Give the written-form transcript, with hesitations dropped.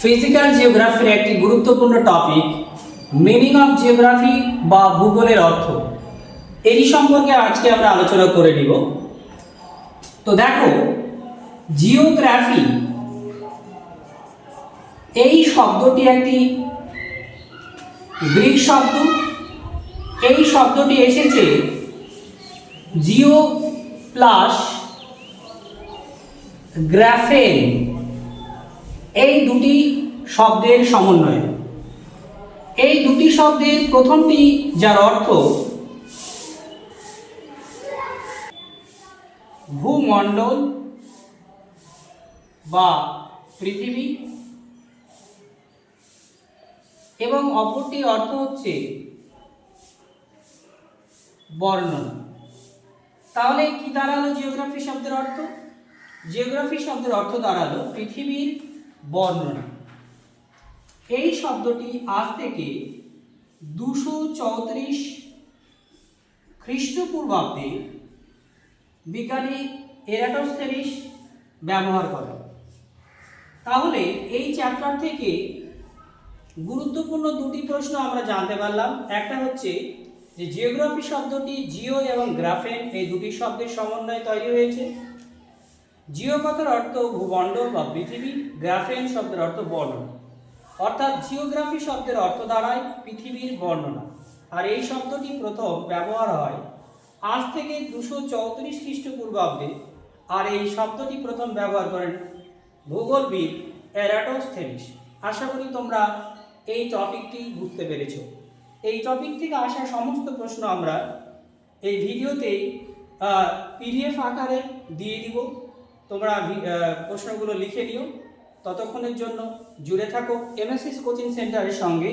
Physical জিওগ্রাফির একটি গুরুত্বপূর্ণ topic meaning of geography বা ভূগোলের অর্থ। এই সম্পর্কে আজকে আমরা আলোচনা করে নিব। তো দেখো, জিওগ্রাফি এই শব্দটি একটি গ্রিক শব্দ। এই শব্দটি এসেছে জিও প্লাস গ্রাফেন, এই দুটি শব্দের সমন্বয়ে। এই দুটি শব্দের প্রথমটি যার অর্থ ভূমণ্ডল বা পৃথিবী এবং অপরটির অর্থ হচ্ছে বর্ণনা। তাহলে কি দাঁড়ালো জিওগ্রাফি শব্দের অর্থ? জিওগ্রাফি শব্দের অর্থ দাঁড়ালো পৃথিবীর বর্ণনা। এই শব্দটি আজ থেকে 234 খ্রিস্টপূর্বাব্দে বিজ্ঞানী এরাটোস্থেনিস ব্যবহার করেন। তাহলে এই চ্যাপ্টার থেকে গুরুত্বপূর্ণ দুটি প্রশ্ন আমরা জানতে পারলাম। একটা হচ্ছে যে জিওগ্রাফি শব্দটি জিও এবং গ্রাফেন এই দুটি শব্দের সমন্বয়ে তৈরি হয়েছে। জিও কথার অর্থ ভূমণ্ডল বা পৃথিবী, গ্রাফেন শব্দের অর্থ বর্ণনা, অর্থাৎ জিওগ্রাফি শব্দের অর্থ দাঁড়ায় পৃথিবীর বর্ণনা। আর এই শব্দটি প্রথম ব্যবহার হয় আজ থেকে 234 খ্রিস্টপূর্বাব্দে। আর এই শব্দটি প্রথম ব্যবহার করেন ভূগোলবিদ এরাটোস্থেনিস। আশা করি তোমরা এই টপিকটি বুঝতে পেরেছ। এই টপিক থেকে আসা সমস্ত প্রশ্ন আমরা এই ভিডিওতেই পিডিএফ আকারে দিয়ে দিব। তোমরা প্রশ্নগুলো লিখে নিও। ততক্ষণের জন্য জুড়ে থাকো এমএসএস কোচিং সেন্টারের সঙ্গে।